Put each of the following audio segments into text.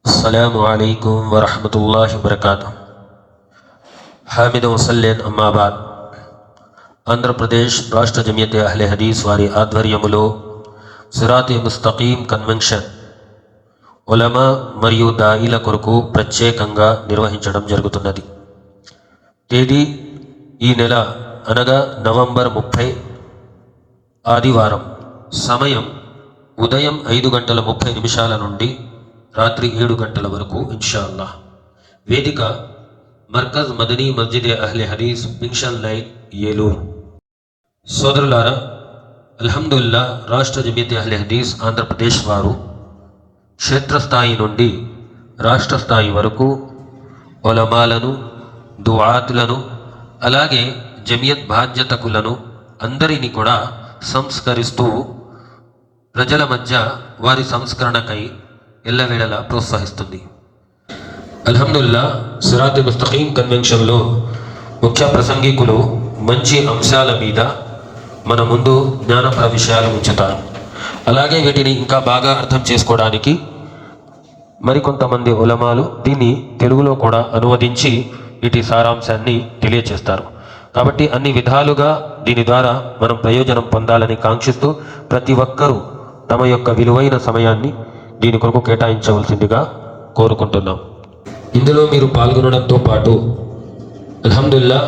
अस्सलामु अलैकुम वरहमतुल्लाहि वबरकातुह। हामिद वसल्लेन अम्माबाद। ఆంధ్రప్రదేశ్ రాష్ట్ర జమియతే అహ్లే హదీస్ వారి ఆధ్వర్యములో సిరాతే ముస్తకీం కన్వెన్షన్ ఉలమా మరియు దాయిల కొరకు ప్రత్యేకంగా నిర్వహించడం జరుగుతున్నది. తేదీ ఈ నెల అనగా నవంబర్ 30 ఆదివారం. సమయం ఉదయం 5:30 నుండి రాత్రి 7 గంటల వరకు ఇన్షాఅల్లాహ్. వేదిక మర్కజ్ మదనీ మస్జిద్ అహ్లే హదీస్ పింక్షన్ లైన్ ఏలూరు. సోదరులారా, అల్హమ్దుల్లా రాష్ట్ర జమియతే అహ్లే హదీస్ ఆంధ్రప్రదేశ్ వారు క్షేత్రస్థాయి నుండి రాష్ట్ర స్థాయి వరకు ఉలమాలను, దుఆతులను, అలాగే జమియత్ బాధ్యతకులను అందరినీ కూడా సంస్కరిస్తూ ప్రజల మధ్య వారి సంస్కరణకై ఎల్లవేళలా ప్రోత్సహిస్తుంది. అల్హమ్దుల్లా సిరాతే ముస్తకీం కన్వెన్షన్లో ముఖ్య ప్రసంగికులు మంచి అంశాల మీద మన ముందు జ్ఞానపర విషయాలు ఉంచుతారు. అలాగే వీటిని ఇంకా బాగా అర్థం చేసుకోవడానికి మరికొంతమంది ఉలమాలు దీన్ని తెలుగులో కూడా అనువదించి వీటి సారాంశాన్ని తెలియచేస్తారు. కాబట్టి అన్ని విధాలుగా దీని ద్వారా మనం ప్రయోజనం పొందాలని కాంక్షిస్తూ ప్రతి ఒక్కరూ తమ యొక్క విలువైన సమయాన్ని దీని కొరకు కేటాయించవలసిందిగా కోరుకుంటున్నాం. ఇందులో మీరు పాల్గొనడంతో పాటు అల్హమ్దుల్లా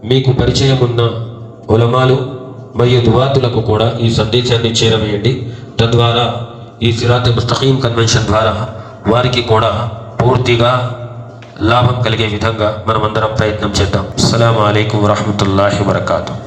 మీకు పరిచయం ఉన్న ఉలమాలు మరియు దువాతులకు కూడా ఈ సందేశాన్ని చేరవేయండి. తద్వారా ఈ సిరాతే ముస్తకీం కన్వెన్షన్ ద్వారా వారికి కూడా పూర్తిగా లాభం కలిగే విధంగా మనమందరం ప్రయత్నం చేద్దాం. అస్సలాము అలైకుం వరహమతుల్లాహి వబరకాతుహ్.